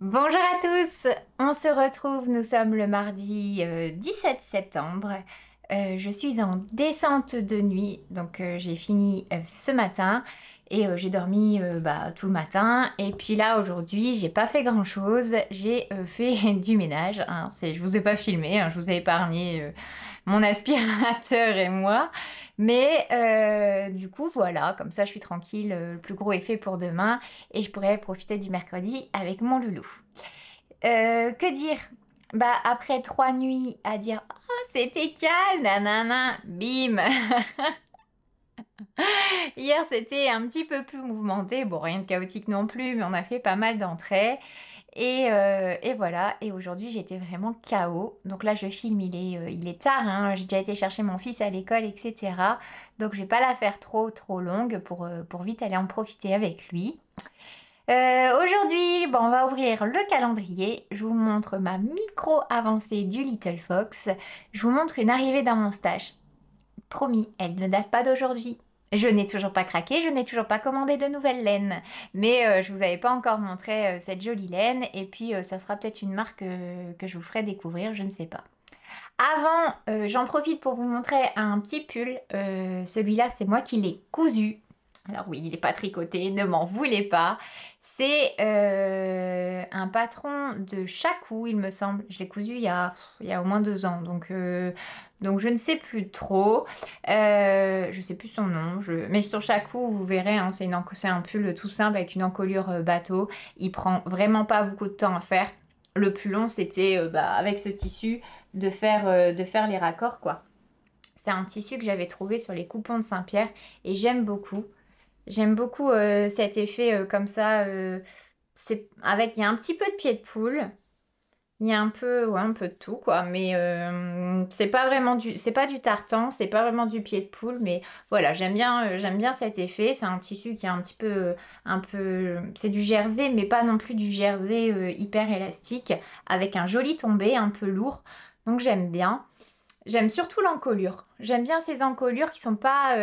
Bonjour à tous, on se retrouve, nous sommes le mardi 17 septembre. Je suis en descente de nuit, donc j'ai fini ce matin et j'ai dormi tout le matin. Et puis là aujourd'hui, j'ai pas fait grand-chose, j'ai fait du ménage. Hein. Je vous ai pas filmé, hein, je vous ai épargné mon aspirateur et moi. Mais du coup, voilà, comme ça je suis tranquille, le plus gros est fait pour demain et je pourrais profiter du mercredi avec mon loulou. Que dire? Bah après 3 nuits à dire oh c'était calme, nanana, bim. Hier c'était un petit peu plus mouvementé, bon rien de chaotique non plus, mais on a fait pas mal d'entrées. Et voilà, et aujourd'hui j'étais vraiment KO. Donc là je filme, il est tard, hein. J'ai déjà été chercher mon fils à l'école, etc. Donc je vais pas la faire trop longue pour vite aller en profiter avec lui. Aujourd'hui, bon, on va ouvrir le calendrier. Je vous montre ma micro avancée du Little Fox. Je vous montre une arrivée dans mon stage. Promis, elle ne date pas d'aujourd'hui. Je n'ai toujours pas craqué, je n'ai toujours pas commandé de nouvelles laines. Mais je vous avais pas encore montré cette jolie laine. Et puis ça sera peut-être une marque que je vous ferai découvrir, je ne sais pas. Avant, j'en profite pour vous montrer un petit pull. Celui-là, c'est moi qui l'ai cousu. Alors oui, il n'est pas tricoté, ne m'en voulez pas. C'est un patron de Chacou, il me semble. Je l'ai cousu il y a au moins 2 ans, donc je ne sais plus trop. Je sais plus son nom. Mais sur Chacou, vous verrez, hein, c'est un pull tout simple avec une encolure bateau. Il prend vraiment pas beaucoup de temps à faire. Le plus long, c'était avec ce tissu de faire les raccords, quoi. C'est un tissu que j'avais trouvé sur les coupons de Saint-Pierre et j'aime beaucoup. J'aime beaucoup cet effet comme ça. Il y a un petit peu de pied de poule. Il y a un peu, ouais, un peu de tout, quoi. Mais c'est pas du tartan, c'est pas vraiment du pied de poule. Mais voilà, j'aime bien cet effet. C'est un tissu qui est c'est du jersey, mais pas non plus du jersey hyper élastique, avec un joli tombé, un peu lourd. Donc j'aime bien. J'aime surtout l'encolure. J'aime bien ces encolures qui sont pas.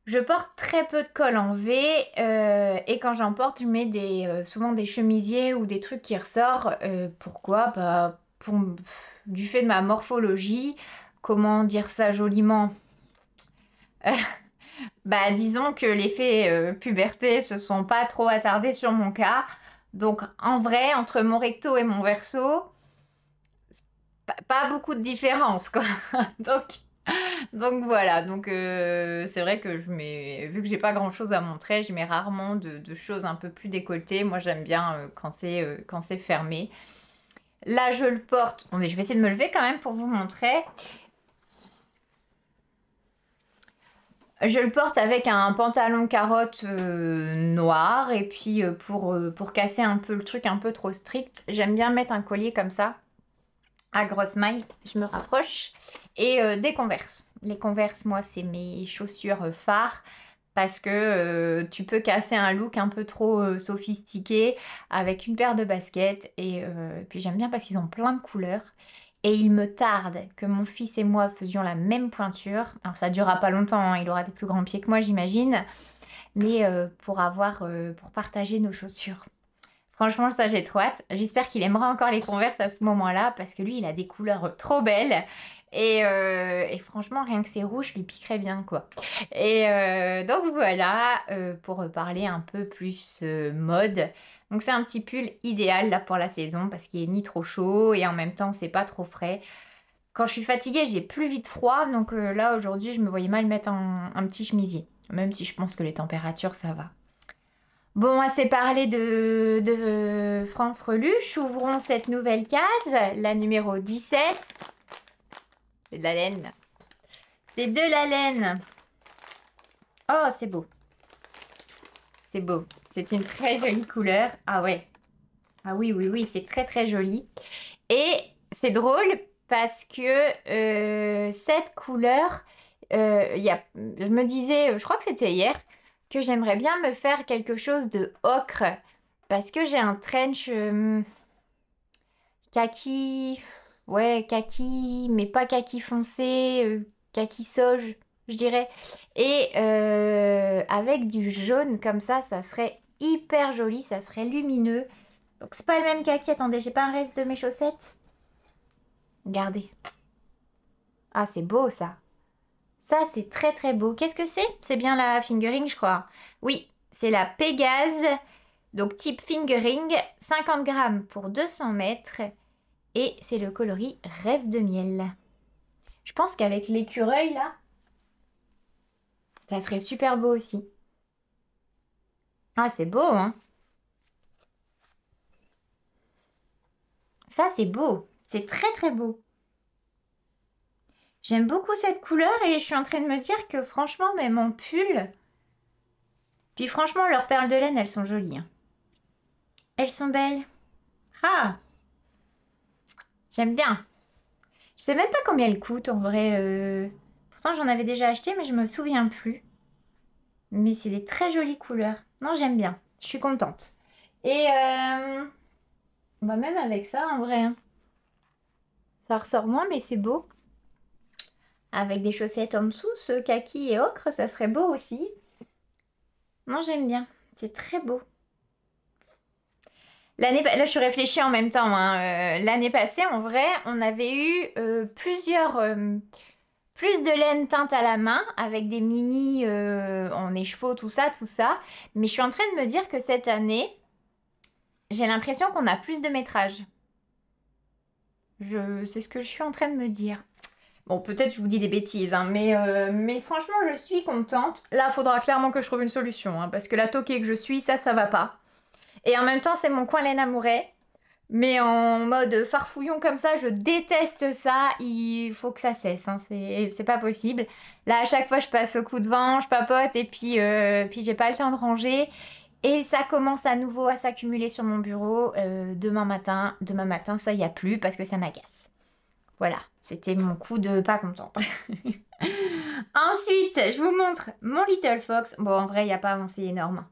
Je porte très peu de col en V et quand j'en porte, je mets souvent des chemisiers ou des trucs qui ressortent. Pourquoi? Du fait de ma morphologie, comment dire ça joliment? Euh, Disons que l'effet puberté se sont pas trop attardés sur mon cas. Donc en vrai, entre mon recto et mon verso, pas beaucoup de différence quoi. Donc Donc voilà, c'est vrai que vu que j'ai pas grand chose à montrer, je mets rarement de choses un peu plus décolletées. Moi j'aime bien quand c'est fermé. Là je le porte, attendez, je vais essayer de me lever quand même pour vous montrer. Je le porte avec un pantalon carotte noir et puis pour casser un peu le truc un peu trop strict, j'aime bien mettre un collier comme ça à grosse maille, je me rapproche, et des Converse. Les Converse, moi, c'est mes chaussures phares parce que tu peux casser un look un peu trop sophistiqué avec une paire de baskets et puis j'aime bien parce qu'ils ont plein de couleurs. Et il me tarde que mon fils et moi faisions la même pointure. Alors ça durera pas longtemps, hein, il aura des plus grands pieds que moi j'imagine, mais pour partager nos chaussures. Franchement, ça, j'ai trop hâte. J'espère qu'il aimera encore les Converse à ce moment-là parce que lui, il a des couleurs trop belles. Et franchement, rien que c'est rouge, je lui piquerait bien, quoi. Et donc voilà, pour parler un peu plus mode. Donc c'est un petit pull idéal là pour la saison parce qu'il est ni trop chaud et en même temps, c'est pas trop frais. Quand je suis fatiguée, j'ai plus vite froid. Donc là, aujourd'hui, je me voyais mal mettre un petit chemisier. Même si je pense que les températures, ça va. Bon, assez parlé de Franfreluche, ouvrons cette nouvelle case, la numéro 17. C'est de la laine. C'est de la laine. Oh, c'est beau. C'est beau. C'est une très jolie couleur. Ah ouais. Ah oui, oui, oui, c'est très joli. Et c'est drôle parce que cette couleur, je me disais, je crois que c'était hier, que j'aimerais bien me faire quelque chose de ocre. Parce que j'ai un trench kaki, ouais, kaki, mais pas kaki foncé, kaki sauge, je dirais. Et avec du jaune comme ça serait hyper joli, ça serait lumineux. Donc c'est pas le même kaki. Attendez, j'ai pas un reste de mes chaussettes. Regardez. Ah, c'est beau ça. Ça, c'est très très beau. Qu'est-ce que c'est? C'est bien la fingering, je crois. Oui, c'est la Pégase. Donc type fingering, 50 grammes pour 200 mètres. Et c'est le coloris Rêve de miel. Je pense qu'avec l'écureuil là, ça serait super beau aussi. Ah, c'est beau, hein? Ça, c'est beau. C'est très très beau. J'aime beaucoup cette couleur et je suis en train de me dire que franchement, même en pull... Puis franchement, leurs perles de laine, elles sont jolies, hein. Elles sont belles. Ah, j'aime bien. Je sais même pas combien elles coûtent en vrai. Pourtant, j'en avais déjà acheté, mais je me souviens plus. Mais c'est des très jolies couleurs. Non, j'aime bien. Je suis contente. Et bah même avec ça, en vrai, hein. Ça ressort moins, mais c'est beau. Avec des chaussettes en dessous, ce kaki et ocre, ça serait beau aussi. Non, j'aime bien. C'est très beau. Là, je réfléchis en même temps, hein. L'année passée, en vrai, on avait eu plus de laine teinte à la main, avec des mini en écheveau, tout ça, tout ça. Mais je suis en train de me dire que cette année, j'ai l'impression qu'on a plus de métrage. C'est ce que je suis en train de me dire. Bon, peut-être je vous dis des bêtises, hein, mais franchement, je suis contente. Là, il faudra clairement que je trouve une solution, hein, parce que la toquée que je suis, ça va pas. Et en même temps, c'est mon coin laine amouret. Mais en mode farfouillon comme ça, je déteste ça. Il faut que ça cesse, hein, c'est pas possible. Là, à chaque fois, je passe au coup de vent, je papote et puis j'ai pas le temps de ranger. Et ça commence à nouveau à s'accumuler sur mon bureau. Demain matin, ça y a plus parce que ça m'agace. Voilà, c'était mon coup de pas contente. Ensuite, je vous montre mon Little Fox. Bon, en vrai, il n'y a pas avancé énorme.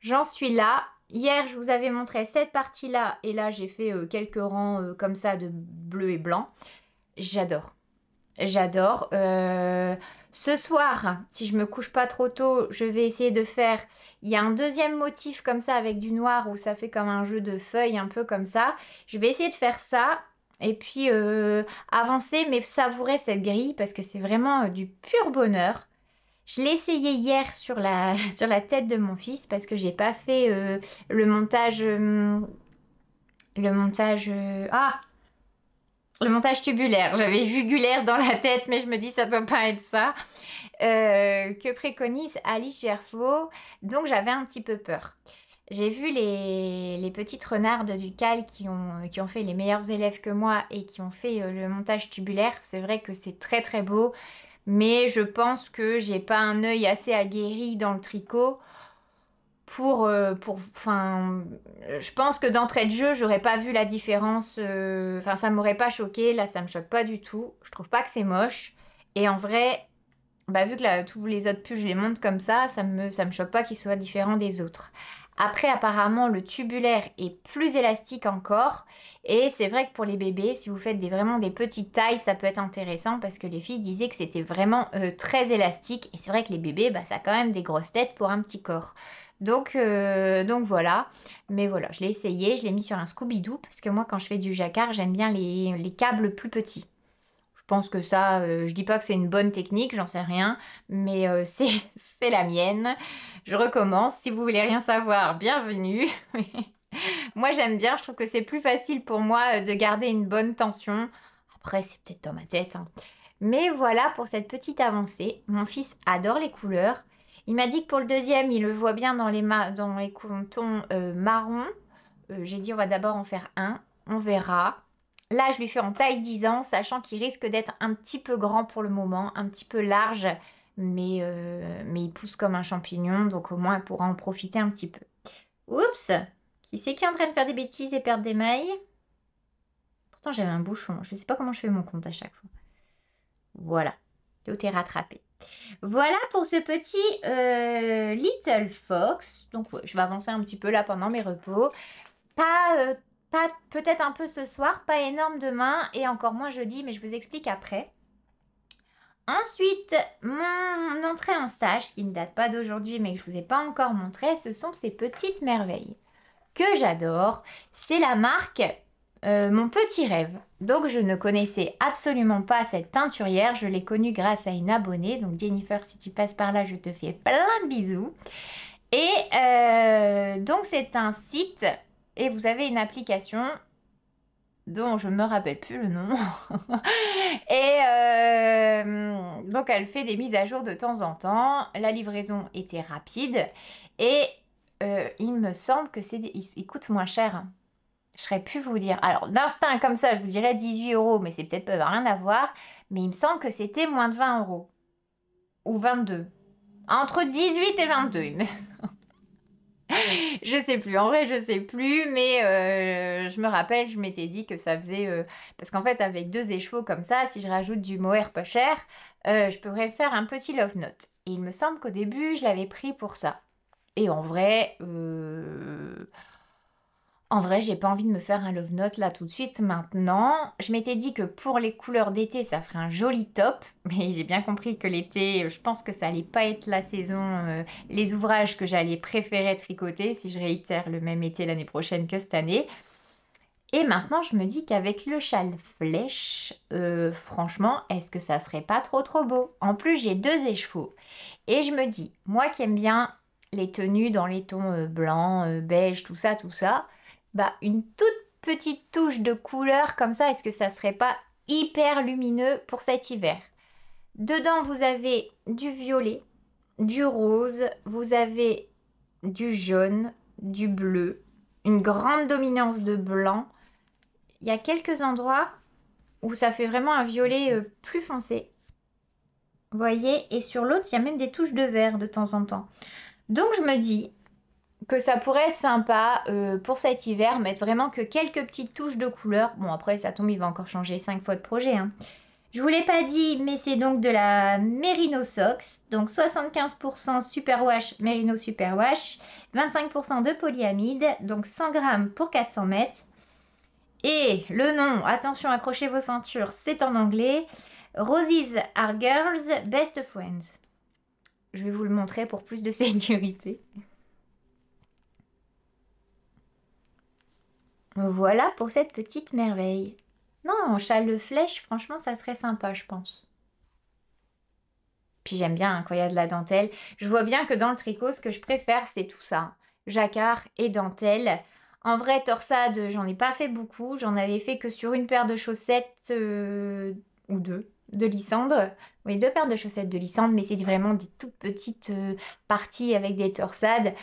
J'en suis là. Hier, je vous avais montré cette partie-là. Et là, j'ai fait quelques rangs comme ça de bleu et blanc. J'adore. J'adore. Ce soir, si je me couche pas trop tôt, je vais essayer de faire... Il y a un deuxième motif comme ça avec du noir où ça fait comme un jeu de feuilles un peu comme ça. Je vais essayer de faire ça. Et puis avancer mais savourer cette grille parce que c'est vraiment du pur bonheur. Je l'ai essayé hier sur sur la tête de mon fils parce que j'ai pas fait le montage ah, le montage tubulaire. J'avais jugulaire dans la tête mais je me dis ça doit pas être ça que préconise Alice Gerfaux, donc j'avais un petit peu peur. J'ai vu les petites renardes du CAL qui ont fait les meilleurs élèves que moi et qui ont fait le montage tubulaire. C'est vrai que c'est très très beau, mais je pense que j'ai pas un œil assez aguerri dans le tricot enfin, je pense que d'entrée de jeu, j'aurais pas vu la différence, enfin, ça m'aurait pas choqué. Là, ça me choque pas du tout. Je trouve pas que c'est moche. Et en vrai, bah, vu que là, tous les autres pulls, je les monte comme ça me choque pas qu'ils soient différents des autres. Après, apparemment, le tubulaire est plus élastique encore. Et c'est vrai que pour les bébés, si vous faites vraiment des petites tailles, ça peut être intéressant parce que les filles disaient que c'était vraiment très élastique. Et c'est vrai que les bébés, bah, ça a quand même des grosses têtes pour un petit corps. Donc voilà. Mais voilà, je l'ai essayé, je l'ai mis sur un Scooby-Doo parce que moi, quand je fais du jacquard, j'aime bien les câbles plus petits. Je pense que ça, je dis pas que c'est une bonne technique, j'en sais rien, mais c'est la mienne. Je recommence, si vous voulez rien savoir, bienvenue. Moi j'aime bien, je trouve que c'est plus facile pour moi de garder une bonne tension. Après c'est peut-être dans ma tête, hein. Mais voilà pour cette petite avancée. Mon fils adore les couleurs. Il m'a dit que pour le deuxième, il le voit bien dans dans les tons marron. J'ai dit on va d'abord en faire un, on verra. Là, je lui fais en taille 10 ans, sachant qu'il risque d'être un petit peu grand pour le moment, un petit peu large, mais il pousse comme un champignon, donc au moins, elle pourra en profiter un petit peu. Oups! Qui c'est qui est en train de faire des bêtises et perdre des mailles? Pourtant, j'avais un bouchon. Je ne sais pas comment je fais mon compte à chaque fois. Voilà, tout est rattrapé. Voilà pour ce petit Little Fox. Donc, ouais, je vais avancer un petit peu là pendant mes repos. Pas peut-être un peu ce soir, pas énorme demain et encore moins jeudi, mais je vous explique après. Ensuite, mon entrée en stage, qui ne date pas d'aujourd'hui mais que je ne vous ai pas encore montré, ce sont ces petites merveilles. que j'adore. C'est la marque Mon Petit Rêve. Donc je ne connaissais absolument pas cette teinturière. Je l'ai connue grâce à une abonnée. Donc Jennifer, si tu passes par là, je te fais plein de bisous. Et donc c'est un site et vous avez une application dont je ne me rappelle plus le nom. Et donc elle fait des mises à jour de temps en temps. La livraison était rapide et il me semble que il coûte moins cher. Je ne saurais plus vous dire. Alors d'instinct comme ça, je vous dirais 18 euros, mais c'est peut-être pas rien à voir. Mais il me semble que c'était moins de 20 euros. Ou 22. Entre 18 et 22. Je sais plus, en vrai je sais plus, mais je me rappelle, je m'étais dit que ça faisait... parce qu'en fait avec 2 écheveaux comme ça, si je rajoute du mohair pas cher, je pourrais faire un petit love note. Et il me semble qu'au début je l'avais pris pour ça. Et en vrai, j'ai pas envie de me faire un love note là tout de suite maintenant. Je m'étais dit que pour les couleurs d'été, ça ferait un joli top. Mais j'ai bien compris que l'été, je pense que ça allait pas être la saison, les ouvrages que j'allais préférer tricoter si je réitère le même été l'année prochaine que cette année. Et maintenant, je me dis qu'avec le châle flèche, franchement, est-ce que ça serait pas trop beau? En plus, j'ai 2 écheveaux. Et je me dis, moi qui aime bien les tenues dans les tons blanc, beige, tout ça, bah une toute petite touche de couleur comme ça, est-ce que ça serait pas hyper lumineux pour cet hiver? Dedans, vous avez du violet, du rose, vous avez du jaune, du bleu, une grande dominance de blanc. Il y a quelques endroits où ça fait vraiment un violet plus foncé. Vous voyez? Et sur l'autre, il y a même des touches de vert de temps en temps. Donc je me dis que ça pourrait être sympa pour cet hiver, mettre vraiment que quelques petites touches de couleur. Bon après ça tombe, il va encore changer 5 fois de projet. Hein. Je vous l'ai pas dit, mais c'est donc de la Merino Sox. Donc 75% superwash, Merino Superwash, 25% de polyamide, donc 100 grammes pour 400 mètres. Et le nom, attention accrochez vos ceintures, c'est en anglais. Roses are girls, best friends. Je vais vous le montrer pour plus de sécurité. Voilà pour cette petite merveille. Non, châle de flèche, franchement, ça serait sympa, je pense. Puis j'aime bien hein, quand il y a de la dentelle. Je vois bien que dans le tricot, ce que je préfère, c'est tout ça. Jacquard et dentelle. En vrai, torsade, j'en ai pas fait beaucoup. J'en avais fait que sur une paire de chaussettes ou 2 de Lysandre. Oui, 2 paires de chaussettes de Lysandre, mais c'est vraiment des toutes petites parties avec des torsades.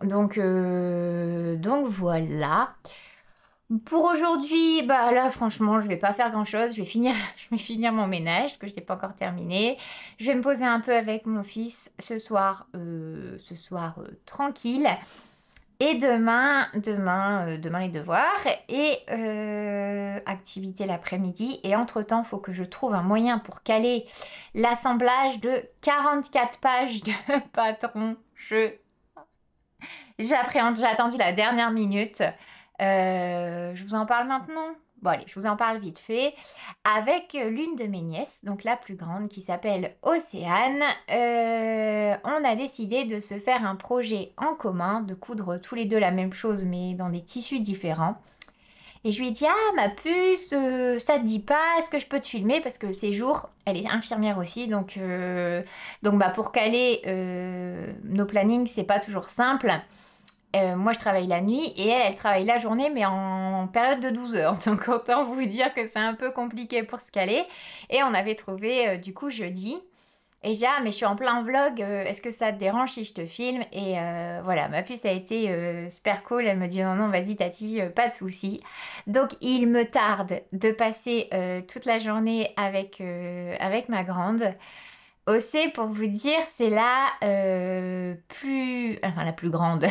Donc voilà. Pour aujourd'hui, bah là franchement je vais pas faire grand chose, je vais finir mon ménage que je n'ai pas encore terminé. Je vais me poser un peu avec mon fils ce soir tranquille. Et demain les devoirs et activité l'après-midi. Et entre-temps, il faut que je trouve un moyen pour caler l'assemblage de 44 pages de patron. J'ai attendu la dernière minute. Je vous en parle maintenant. Bon allez, je vous en parle vite fait. Avec l'une de mes nièces, donc la plus grande, qui s'appelle Océane, on a décidé de se faire un projet en commun, de coudre tous les deux la même chose mais dans des tissus différents. Et je lui ai dit, ah ma puce, ça te dit pas, est-ce que je peux te filmer? Parce que ces jours, elle est infirmière aussi, donc bah, pour caler nos plannings, c'est pas toujours simple. Moi, je travaille la nuit et elle travaille la journée, mais en période de 12 heures. Donc, autant vous dire que c'est un peu compliqué pour se caler. Et on avait trouvé, du coup, jeudi. Et j'ai dit, ah, mais je suis en plein vlog, est-ce que ça te dérange si je te filme? Et voilà, ma puce a été super cool. Elle me dit, non, non, vas-y, Tati, pas de souci. Donc, il me tarde de passer toute la journée avec ma grande. OC, pour vous dire, c'est la enfin, la plus grande.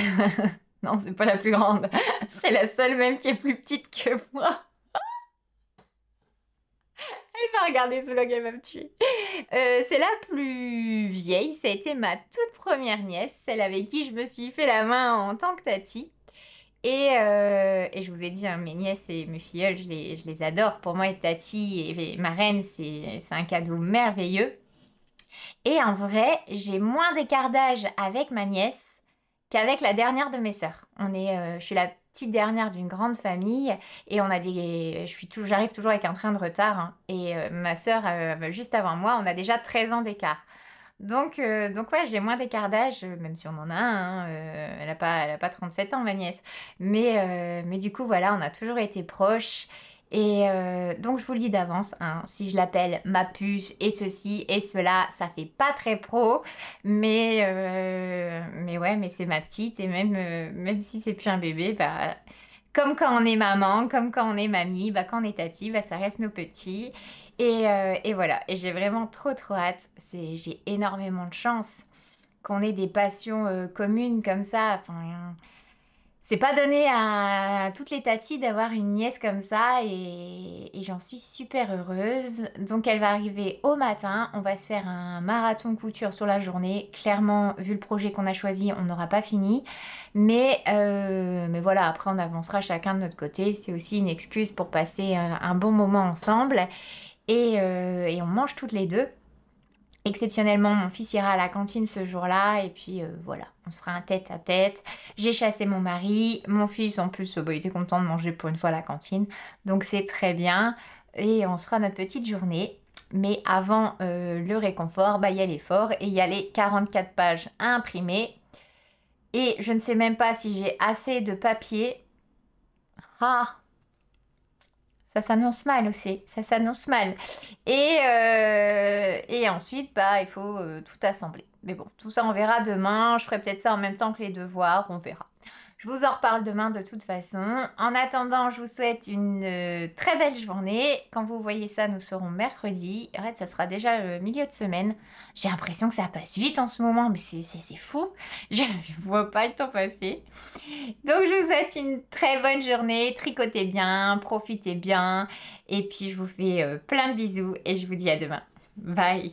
Non, c'est pas la plus grande. C'est la seule même qui est plus petite que moi. Elle va regarder ce vlog, elle va me tuer. C'est la plus vieille. Ça a été ma toute première nièce, celle avec qui je me suis fait la main en tant que tati. Et je vous ai dit, hein, mes nièces et mes filleuls, je les adore. Pour moi, être tati et marraine, c'est un cadeau merveilleux. Et en vrai, j'ai moins d'écart d'âge avec ma nièce qu'avec la dernière de mes sœurs. Je suis la petite dernière d'une grande famille et j'arrive toujours avec un train de retard, hein. Et ma sœur, juste avant moi, on a déjà 13 ans d'écart. Donc ouais, j'ai moins d'écart d'âge, même si on en a un, hein, elle a pas 37 ans, ma nièce. Mais du coup, voilà, on a toujours été proches. Et donc, je vous le dis d'avance, hein, si je l'appelle ma puce et ceci et cela, ça fait pas très pro. Mais ouais, mais c'est ma petite. Et même si c'est plus un bébé, bah, comme quand on est maman, comme quand on est mamie, bah, quand on est tati, bah, ça reste nos petits. Et voilà, et j'ai vraiment trop trop hâte. J'ai énormément de chance qu'on ait des passions communes comme ça. Enfin, c'est pas donné à toutes les tatis d'avoir une nièce comme ça et j'en suis super heureuse. Donc elle va arriver au matin, on va se faire un marathon couture sur la journée. Clairement, vu le projet qu'on a choisi, on n'aura pas fini. Mais voilà, après on avancera chacun de notre côté. C'est aussi une excuse pour passer un bon moment ensemble et on mange toutes les deux. Exceptionnellement, mon fils ira à la cantine ce jour-là et puis voilà, on se fera un tête-à-tête. J'ai chassé mon mari, mon fils en plus, bah, il était content de manger pour une fois à la cantine, donc c'est très bien. Et on se fera notre petite journée. Mais avant le réconfort, bah, il y a l'effort et il y a les 44 pages à imprimer. Et je ne sais même pas si j'ai assez de papier. Ah, ça s'annonce mal aussi, ça s'annonce mal. Et ensuite, bah, il faut tout assembler. Mais bon, tout ça, on verra demain. Je ferai peut-être ça en même temps que les devoirs, on verra. Je vous en reparle demain de toute façon. En attendant, je vous souhaite une très belle journée. Quand vous voyez ça, nous serons mercredi. Arrête, ça sera déjà le milieu de semaine. J'ai l'impression que ça passe vite en ce moment, mais c'est fou. Je ne vois pas le temps passer. Donc, je vous souhaite une très bonne journée. Tricotez bien, profitez bien. Et puis, je vous fais plein de bisous et je vous dis à demain. Bye!